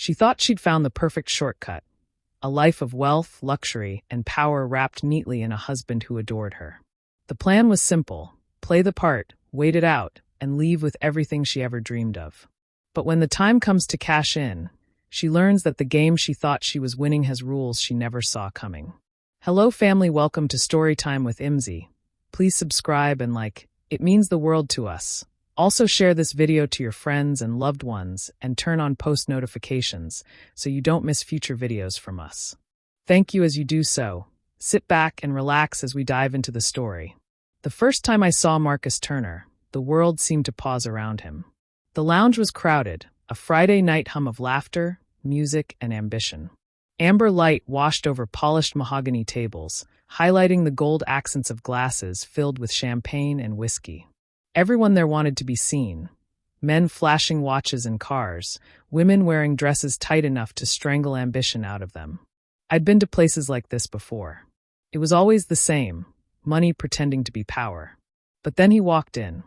She thought she'd found the perfect shortcut, a life of wealth, luxury, and power wrapped neatly in a husband who adored her. The plan was simple: play the part, wait it out, and leave with everything she ever dreamed of. But when the time comes to cash in, she learns that the game she thought she was winning has rules she never saw coming. Hello family, welcome to Storytime with Imzi. Please subscribe and like, it means the world to us. Also share this video to your friends and loved ones and turn on post notifications so you don't miss future videos from us. Thank you as you do so. Sit back and relax as we dive into the story. The first time I saw Marcus Turner, the world seemed to pause around him. The lounge was crowded, a Friday night hum of laughter, music, and ambition. Amber light washed over polished mahogany tables, highlighting the gold accents of glasses filled with champagne and whiskey. Everyone there wanted to be seen. Men flashing watches and cars, women wearing dresses tight enough to strangle ambition out of them. I'd been to places like this before. It was always the same, money pretending to be power. But then he walked in.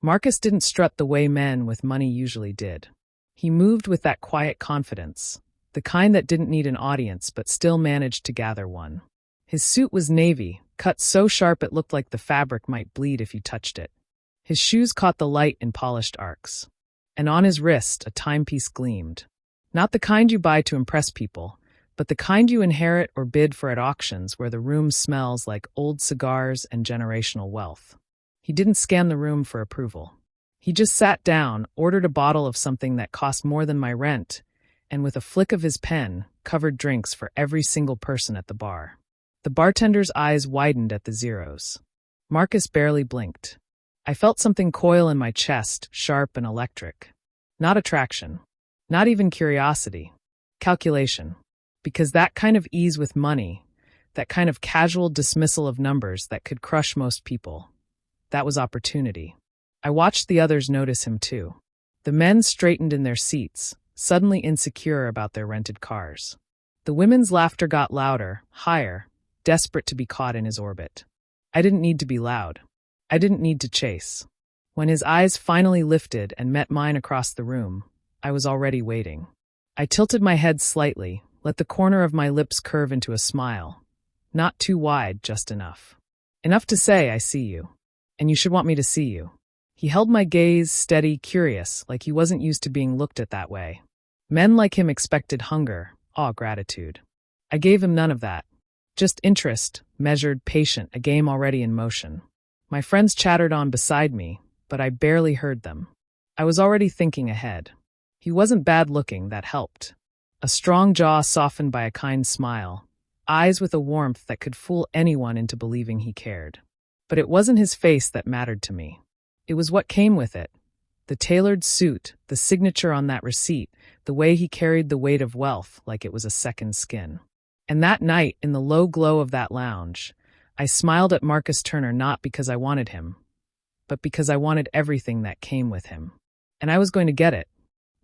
Marcus didn't strut the way men with money usually did. He moved with that quiet confidence, the kind that didn't need an audience but still managed to gather one. His suit was navy, cut so sharp it looked like the fabric might bleed if you touched it. His shoes caught the light in polished arcs. And on his wrist, a timepiece gleamed. Not the kind you buy to impress people, but the kind you inherit or bid for at auctions where the room smells like old cigars and generational wealth. He didn't scan the room for approval. He just sat down, ordered a bottle of something that cost more than my rent, and with a flick of his pen, covered drinks for every single person at the bar. The bartender's eyes widened at the zeros. Marcus barely blinked. I felt something coil in my chest, sharp and electric. Not attraction. Not even curiosity. Calculation. Because that kind of ease with money, that kind of casual dismissal of numbers that could crush most people, that was opportunity. I watched the others notice him too. The men straightened in their seats, suddenly insecure about their rented cars. The women's laughter got louder, higher, desperate to be caught in his orbit. I didn't need to be loud. I didn't need to chase. When his eyes finally lifted and met mine across the room, I was already waiting. I tilted my head slightly, let the corner of my lips curve into a smile. Not too wide, just enough. Enough to say, I see you. And you should want me to see you. He held my gaze, steady, curious, like he wasn't used to being looked at that way. Men like him expected hunger, awe, gratitude. I gave him none of that. Just interest, measured, patient, a game already in motion. My friends chattered on beside me, but I barely heard them. I was already thinking ahead. He wasn't bad-looking, that helped. A strong jaw softened by a kind smile, eyes with a warmth that could fool anyone into believing he cared. But it wasn't his face that mattered to me. It was what came with it. The tailored suit, the signature on that receipt, the way he carried the weight of wealth like it was a second skin. And that night, in the low glow of that lounge, I smiled at Marcus Turner not because I wanted him, but because I wanted everything that came with him. And I was going to get it.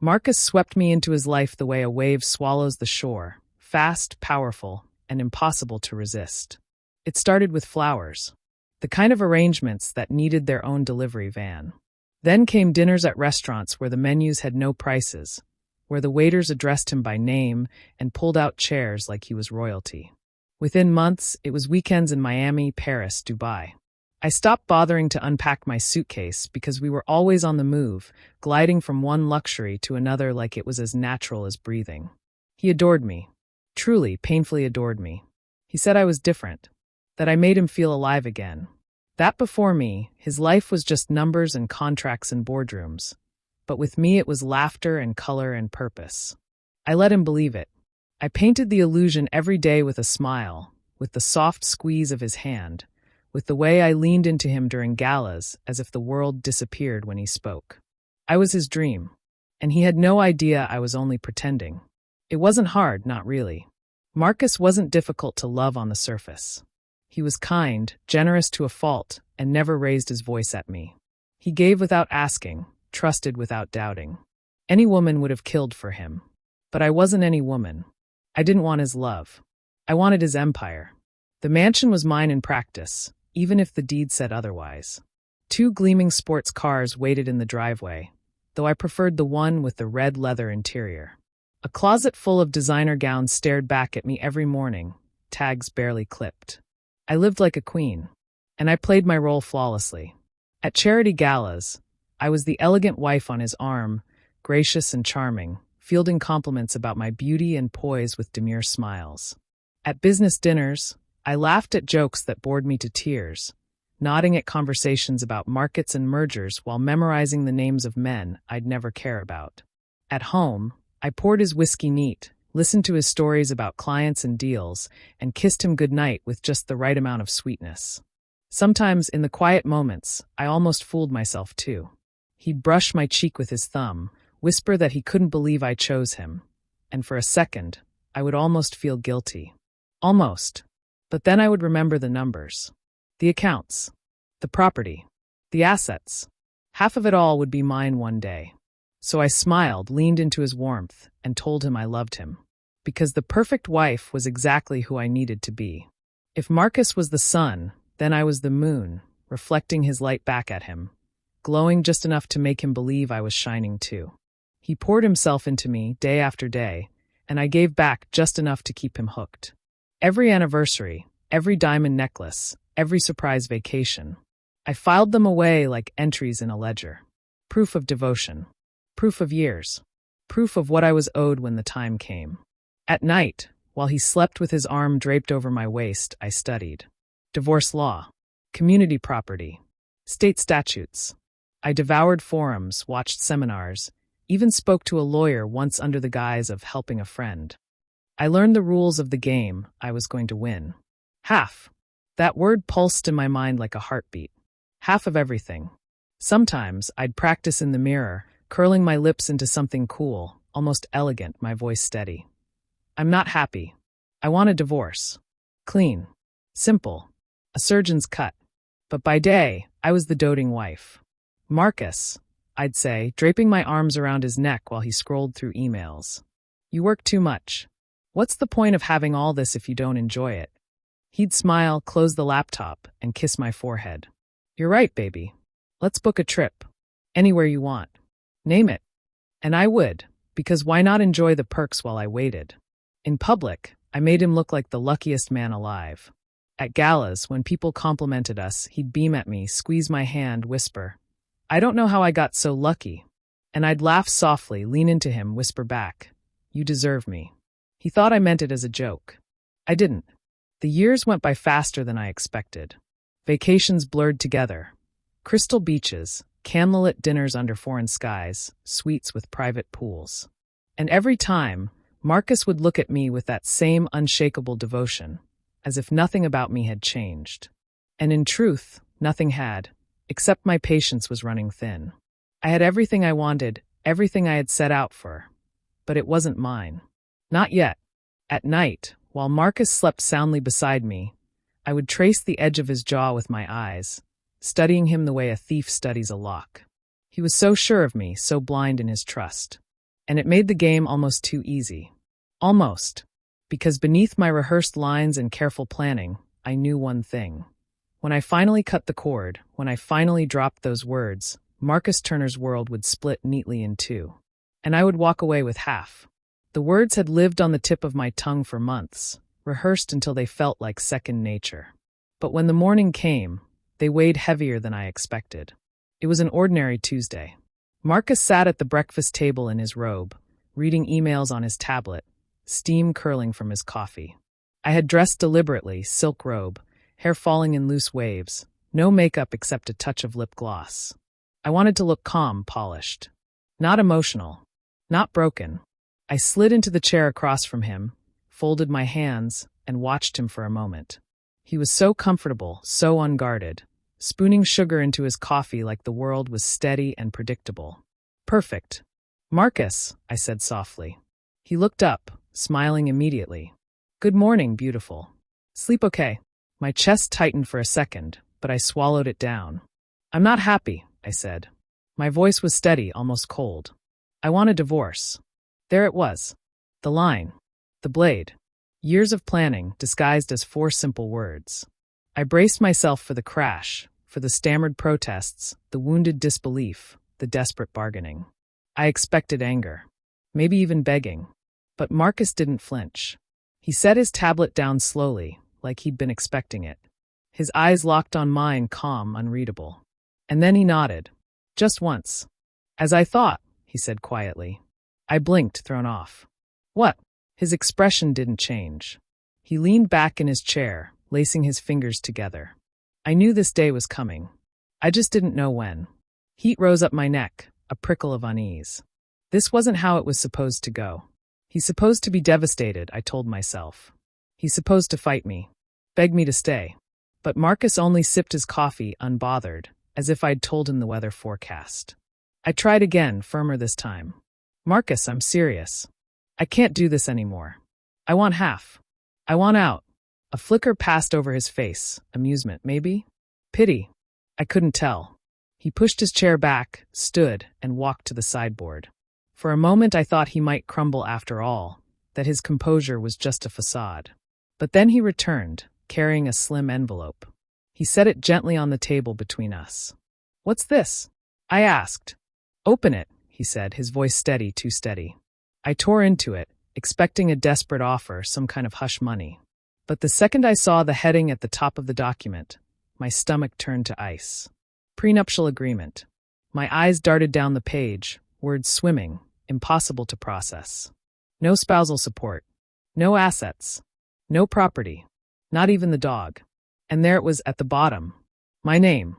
Marcus swept me into his life the way a wave swallows the shore, fast, powerful, and impossible to resist. It started with flowers, the kind of arrangements that needed their own delivery van. Then came dinners at restaurants where the menus had no prices, where the waiters addressed him by name and pulled out chairs like he was royalty. Within months, it was weekends in Miami, Paris, Dubai. I stopped bothering to unpack my suitcase because we were always on the move, gliding from one luxury to another like it was as natural as breathing. He adored me. Truly, painfully adored me. He said I was different, that I made him feel alive again. That before me, his life was just numbers and contracts and boardrooms. But with me it was laughter and color and purpose. I let him believe it. I painted the illusion every day with a smile, with the soft squeeze of his hand, with the way I leaned into him during galas as if the world disappeared when he spoke. I was his dream, and he had no idea I was only pretending. It wasn't hard, not really. Marcus wasn't difficult to love on the surface. He was kind, generous to a fault, and never raised his voice at me. He gave without asking, trusted without doubting. Any woman would have killed for him. But I wasn't any woman. I didn't want his love. I wanted his empire. The mansion was mine in practice, even if the deed said otherwise. 2 gleaming sports cars waited in the driveway, though I preferred the one with the red leather interior. A closet full of designer gowns stared back at me every morning, tags barely clipped. I lived like a queen, and I played my role flawlessly. At charity galas, I was the elegant wife on his arm, gracious and charming, fielding compliments about my beauty and poise with demure smiles. At business dinners, I laughed at jokes that bored me to tears, nodding at conversations about markets and mergers while memorizing the names of men I'd never care about. At home, I poured his whiskey neat, listened to his stories about clients and deals, and kissed him goodnight with just the right amount of sweetness. Sometimes, in the quiet moments, I almost fooled myself too. He'd brush my cheek with his thumb, whisper that he couldn't believe I chose him, and for a second, I would almost feel guilty. Almost. But then I would remember the numbers. The accounts. The property. The assets. Half of it all would be mine one day. So I smiled, leaned into his warmth, and told him I loved him. Because the perfect wife was exactly who I needed to be. If Marcus was the sun, then I was the moon, reflecting his light back at him, glowing just enough to make him believe I was shining too. He poured himself into me day after day, and I gave back just enough to keep him hooked. Every anniversary, every diamond necklace, every surprise vacation, I filed them away like entries in a ledger. Proof of devotion. Proof of years. Proof of what I was owed when the time came. At night, while he slept with his arm draped over my waist, I studied. Divorce law. Community property. State statutes. I devoured forums, watched seminars, even spoke to a lawyer once under the guise of helping a friend. I learned the rules of the game I was going to win. Half. That word pulsed in my mind like a heartbeat. Half of everything. Sometimes I'd practice in the mirror, curling my lips into something cool, almost elegant, my voice steady. I'm not happy. I want a divorce. Clean. Simple. A surgeon's cut. But by day, I was the doting wife. Marcus, I'd say, draping my arms around his neck while he scrolled through emails. You work too much. What's the point of having all this if you don't enjoy it? He'd smile, close the laptop, and kiss my forehead. You're right, baby. Let's book a trip. Anywhere you want. Name it. And I would, because why not enjoy the perks while I waited? In public, I made him look like the luckiest man alive. At galas, when people complimented us, he'd beam at me, squeeze my hand, whisper, I don't know how I got so lucky. And I'd laugh softly, lean into him, whisper back, You deserve me. He thought I meant it as a joke. I didn't. The years went by faster than I expected. Vacations blurred together. Crystal beaches, candlelit dinners under foreign skies, suites with private pools. And every time, Marcus would look at me with that same unshakable devotion, as if nothing about me had changed. And in truth, nothing had, except my patience was running thin. I had everything I wanted, everything I had set out for, but it wasn't mine. Not yet. At night, while Marcus slept soundly beside me, I would trace the edge of his jaw with my eyes, studying him the way a thief studies a lock. He was so sure of me, so blind in his trust. And it made the game almost too easy. Almost. Because beneath my rehearsed lines and careful planning, I knew one thing. When I finally cut the cord, when I finally dropped those words, Marcus Turner's world would split neatly in two. And I would walk away with half. The words had lived on the tip of my tongue for months, rehearsed until they felt like second nature. But when the morning came, they weighed heavier than I expected. It was an ordinary Tuesday. Marcus sat at the breakfast table in his robe, reading emails on his tablet, steam curling from his coffee. I had dressed deliberately, silk robe, hair falling in loose waves, no makeup except a touch of lip gloss. I wanted to look calm, polished. Not emotional. Not broken. I slid into the chair across from him, folded my hands, and watched him for a moment. He was so comfortable, so unguarded, spooning sugar into his coffee like the world was steady and predictable. Perfect. Marcus, I said softly. He looked up, smiling immediately. Good morning, beautiful. Sleep okay? My chest tightened for a second, but I swallowed it down. I'm not happy, I said. My voice was steady, almost cold. I want a divorce. There it was. The line. The blade. Years of planning, disguised as 4 simple words. I braced myself for the crash, for the stammered protests, the wounded disbelief, the desperate bargaining. I expected anger. Maybe even begging. But Marcus didn't flinch. He set his tablet down slowly, like he'd been expecting it. His eyes locked on mine, calm, unreadable. And then he nodded. Just once. As I thought, he said quietly. I blinked, thrown off. What? His expression didn't change. He leaned back in his chair, lacing his fingers together. I knew this day was coming. I just didn't know when. Heat rose up my neck, a prickle of unease. This wasn't how it was supposed to go. He's supposed to be devastated, I told myself. He's supposed to fight me, beg me to stay. But Marcus only sipped his coffee, unbothered, as if I'd told him the weather forecast. I tried again, firmer this time. Marcus, I'm serious. I can't do this anymore. I want half. I want out. A flicker passed over his face. Amusement, maybe? Pity. I couldn't tell. He pushed his chair back, stood, and walked to the sideboard. For a moment I thought he might crumble after all, that his composure was just a facade. But then he returned, carrying a slim envelope. He set it gently on the table between us. What's this? I asked. Open it, he said, his voice steady, too steady. I tore into it, expecting a desperate offer, some kind of hush money. But the second I saw the heading at the top of the document, my stomach turned to ice. Prenuptial agreement. My eyes darted down the page, words swimming, impossible to process. No spousal support. No assets. No property. Not even the dog. And there it was at the bottom. My name.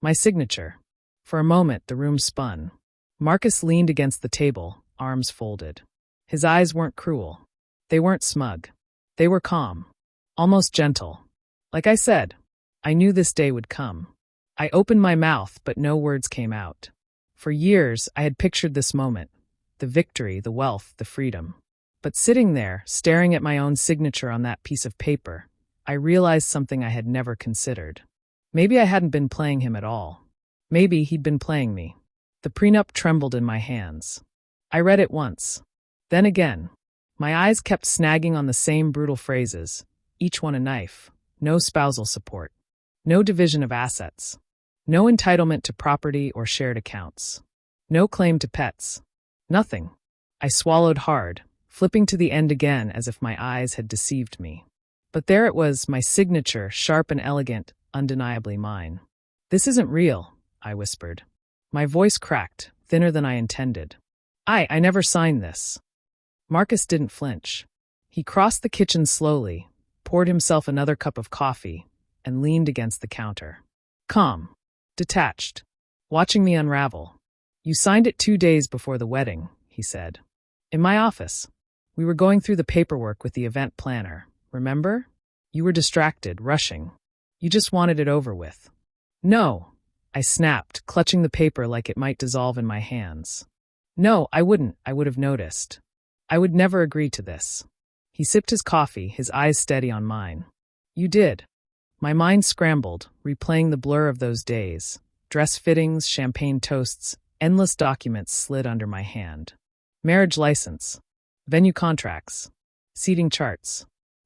My signature. For a moment, the room spun. Marcus leaned against the table, arms folded. His eyes weren't cruel. They weren't smug. They were calm. Almost gentle. Like I said, I knew this day would come. I opened my mouth, but no words came out. For years, I had pictured this moment. The victory, the wealth, the freedom. But sitting there, staring at my own signature on that piece of paper, I realized something I had never considered. Maybe I hadn't been playing him at all. Maybe he'd been playing me. The prenup trembled in my hands. I read it once. Then again. My eyes kept snagging on the same brutal phrases, each one a knife. No spousal support. No division of assets. No entitlement to property or shared accounts. No claim to pets. Nothing. I swallowed hard, flipping to the end again as if my eyes had deceived me. But there it was, my signature, sharp and elegant, undeniably mine. This isn't real, I whispered. My voice cracked, thinner than I intended. I never signed this. Marcus didn't flinch. He crossed the kitchen slowly, poured himself another cup of coffee, and leaned against the counter. Calm. Detached. Watching me unravel. You signed it 2 days before the wedding, he said. In my office. We were going through the paperwork with the event planner. Remember? You were distracted, rushing. You just wanted it over with. No, I snapped, clutching the paper like it might dissolve in my hands. No, I wouldn't. I would have noticed. I would never agree to this. He sipped his coffee, his eyes steady on mine. You did. My mind scrambled, replaying the blur of those days. Dress fittings, champagne toasts, endless documents slid under my hand. Marriage license. Venue contracts. Seating charts.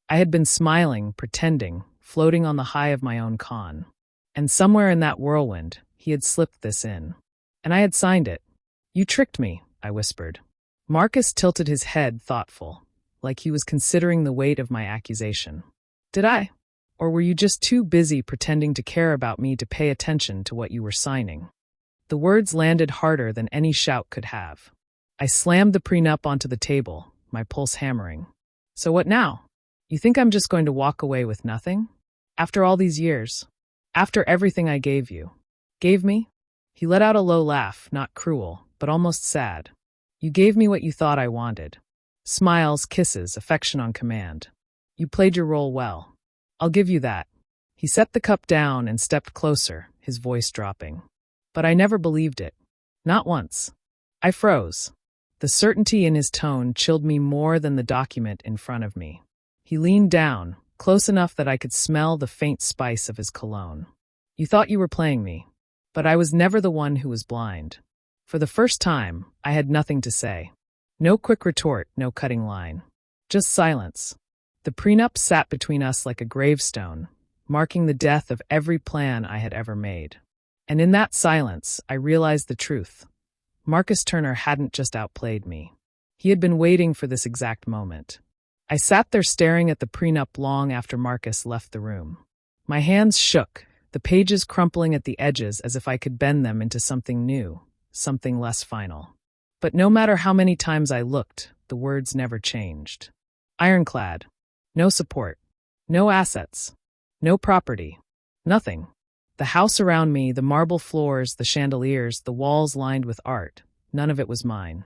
I had been smiling, pretending, floating on the high of my own con. And somewhere in that whirlwind, he had slipped this in. And I had signed it. You tricked me, I whispered. Marcus tilted his head, thoughtful, like he was considering the weight of my accusation. Did I? Or were you just too busy pretending to care about me to pay attention to what you were signing? The words landed harder than any shout could have. I slammed the prenup onto the table, my pulse hammering. So what now? You think I'm just going to walk away with nothing? After all these years? After everything I gave you? Gave me? He let out a low laugh, not cruel, but almost sad. You gave me what you thought I wanted. Smiles, kisses, affection on command. You played your role well. I'll give you that. He set the cup down and stepped closer, his voice dropping. But I never believed it. Not once. I froze. The certainty in his tone chilled me more than the document in front of me. He leaned down, close enough that I could smell the faint spice of his cologne. You thought you were playing me. But I was never the one who was blind. For the first time, I had nothing to say. No quick retort, no cutting line. Just silence. The prenup sat between us like a gravestone, marking the death of every plan I had ever made. And in that silence, I realized the truth. Marcus Turner hadn't just outplayed me. He had been waiting for this exact moment. I sat there staring at the prenup long after Marcus left the room. My hands shook, the pages crumpling at the edges as if I could bend them into something new, something less final. But no matter how many times I looked, the words never changed. Ironclad. No support. No assets. No property. Nothing. The house around me, the marble floors, the chandeliers, the walls lined with art, none of it was mine.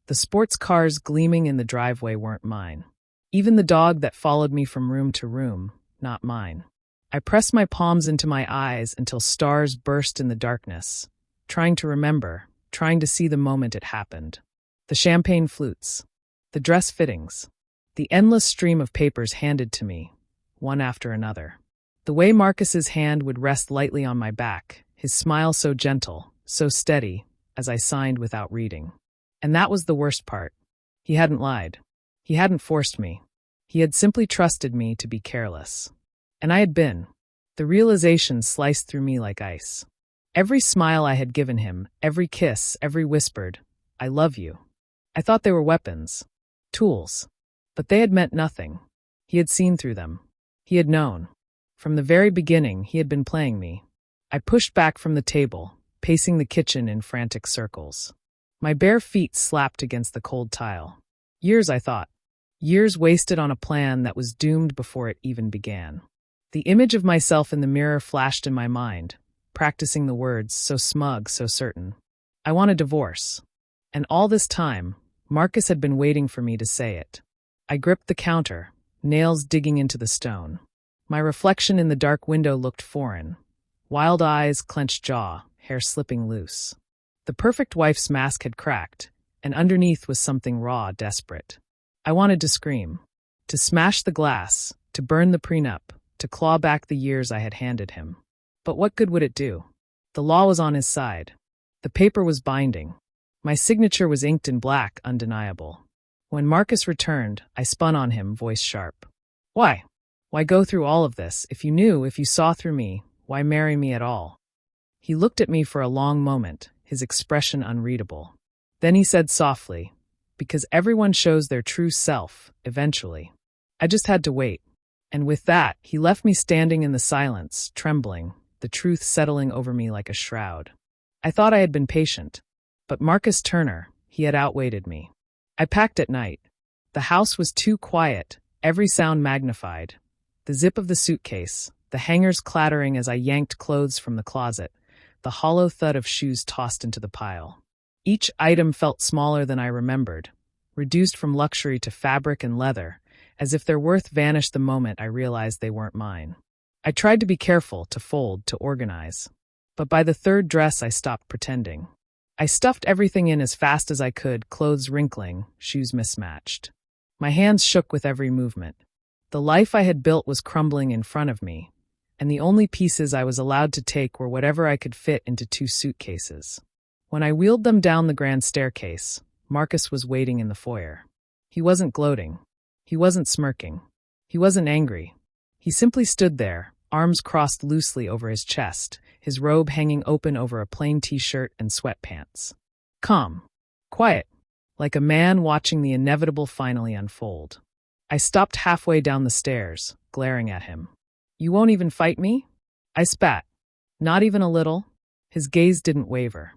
The sports cars gleaming in the driveway weren't mine. Even the dog that followed me from room to room, not mine. I pressed my palms into my eyes until stars burst in the darkness, trying to remember, trying to see the moment it happened. The champagne flutes, the dress fittings, the endless stream of papers handed to me, one after another. The way Marcus's hand would rest lightly on my back, his smile so gentle, so steady, as I signed without reading. And that was the worst part. He hadn't lied. He hadn't forced me. He had simply trusted me to be careless. And I had been. The realization sliced through me like ice. Every smile I had given him, every kiss, every whispered, "I love you." I thought they were weapons, tools. But they had meant nothing. He had seen through them. He had known. From the very beginning, he had been playing me. I pushed back from the table, pacing the kitchen in frantic circles. My bare feet slapped against the cold tile. Years, I thought. Years wasted on a plan that was doomed before it even began. The image of myself in the mirror flashed in my mind, practicing the words, so smug, so certain. I want a divorce. And all this time, Marcus had been waiting for me to say it. I gripped the counter, nails digging into the stone. My reflection in the dark window looked foreign. Wild eyes, clenched jaw, hair slipping loose. The perfect wife's mask had cracked, and underneath was something raw, desperate. I wanted to scream, to smash the glass, to burn the prenup, to claw back the years I had handed him. But what good would it do? The law was on his side. The paper was binding. My signature was inked in black, undeniable. When Marcus returned, I spun on him, voice sharp. Why? Why go through all of this? If you knew, if you saw through me, why marry me at all? He looked at me for a long moment, his expression unreadable. Then he said softly, because everyone shows their true self, eventually. I just had to wait. And with that, he left me standing in the silence, trembling, the truth settling over me like a shroud. I thought I had been patient. But Marcus Turner, he had outweighted me. I packed at night. The house was too quiet, every sound magnified. The zip of the suitcase, the hangers clattering as I yanked clothes from the closet, the hollow thud of shoes tossed into the pile. Each item felt smaller than I remembered, reduced from luxury to fabric and leather, as if their worth vanished the moment I realized they weren't mine. I tried to be careful, to fold, to organize. But by the third dress I stopped pretending. I stuffed everything in as fast as I could, clothes wrinkling, shoes mismatched. My hands shook with every movement. The life I had built was crumbling in front of me, and the only pieces I was allowed to take were whatever I could fit into 2 suitcases. When I wheeled them down the grand staircase, Marcus was waiting in the foyer. He wasn't gloating. He wasn't smirking. He wasn't angry. He simply stood there, arms crossed loosely over his chest, his robe hanging open over a plain t-shirt and sweatpants. Calm. Quiet. Like a man watching the inevitable finally unfold. I stopped halfway down the stairs, glaring at him. You won't even fight me? I spat. Not even a little? His gaze didn't waver.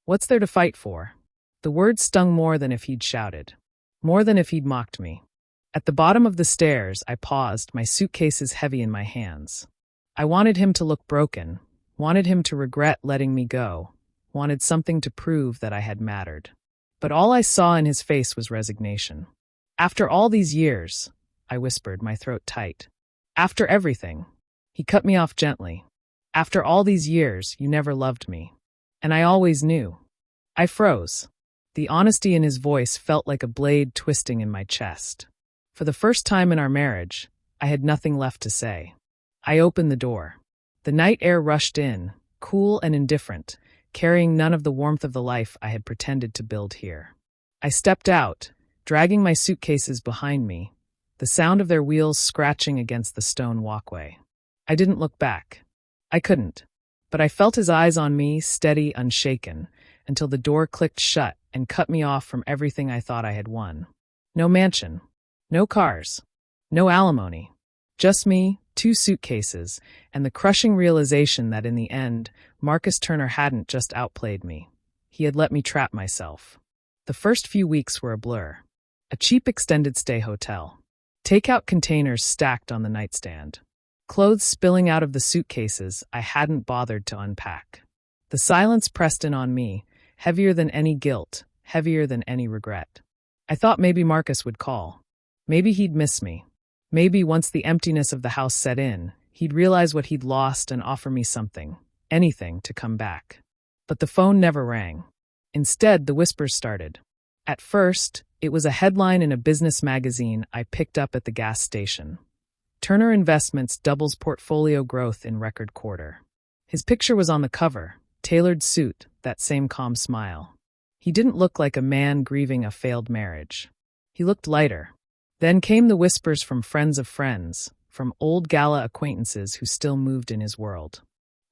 What's there to fight for? The words stung more than if he'd shouted. More than if he'd mocked me. At the bottom of the stairs, I paused, my suitcases heavy in my hands. I wanted him to look broken, wanted him to regret letting me go, wanted something to prove that I had mattered. But all I saw in his face was resignation. After all these years, I whispered, my throat tight. After everything. He cut me off gently. After all these years, you never loved me. And I always knew. I froze. The honesty in his voice felt like a blade twisting in my chest. For the first time in our marriage, I had nothing left to say. I opened the door. The night air rushed in, cool and indifferent, carrying none of the warmth of the life I had pretended to build here. I stepped out, dragging my suitcases behind me, the sound of their wheels scratching against the stone walkway. I didn't look back. I couldn't. But I felt his eyes on me, steady, unshaken, until the door clicked shut and cut me off from everything I thought I had won. No mansion, no cars, no alimony. Just me, 2 suitcases, and the crushing realization that in the end, Marcus Turner hadn't just outplayed me. He had let me trap myself. The first few weeks were a blur. A cheap extended stay hotel. Takeout containers stacked on the nightstand. Clothes spilling out of the suitcases I hadn't bothered to unpack. The silence pressed in on me, heavier than any guilt, heavier than any regret. I thought maybe Marcus would call. Maybe he'd miss me. Maybe once the emptiness of the house set in, he'd realize what he'd lost and offer me something, anything, to come back. But the phone never rang. Instead, the whispers started. At first, it was a headline in a business magazine I picked up at the gas station. Turner Investments doubles portfolio growth in record quarter. His picture was on the cover, tailored suit, that same calm smile. He didn't look like a man grieving a failed marriage. He looked lighter. Then came the whispers from friends of friends, from old gala acquaintances who still moved in his world.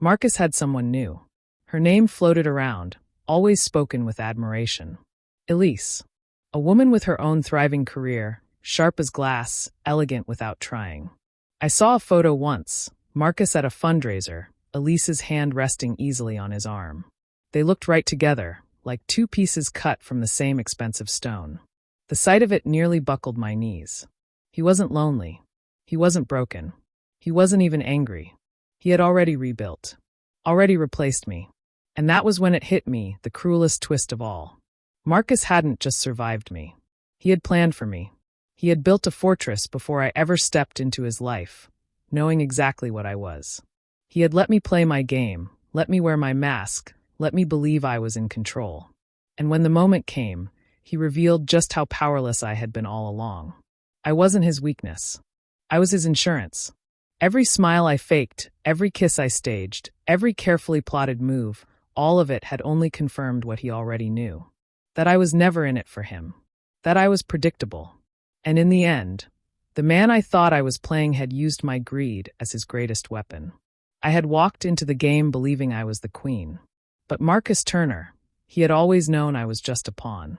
Marcus had someone new. Her name floated around, always spoken with admiration. Elise. A woman with her own thriving career, sharp as glass, elegant without trying. I saw a photo once, Marcus at a fundraiser, Elise's hand resting easily on his arm. They looked right together, like 2 pieces cut from the same expensive stone. The sight of it nearly buckled my knees. He wasn't lonely. He wasn't broken. He wasn't even angry. He had already rebuilt. Already replaced me. And that was when it hit me, the cruelest twist of all. Marcus hadn't just survived me. He had planned for me. He had built a fortress before I ever stepped into his life, knowing exactly what I was. He had let me play my game, let me wear my mask, let me believe I was in control. And when the moment came, he revealed just how powerless I had been all along. I wasn't his weakness. I was his insurance. Every smile I faked, every kiss I staged, every carefully plotted move, all of it had only confirmed what he already knew. That I was never in it for him. That I was predictable. And in the end, the man I thought I was playing had used my greed as his greatest weapon. I had walked into the game believing I was the queen. But Marcus Turner, he had always known I was just a pawn.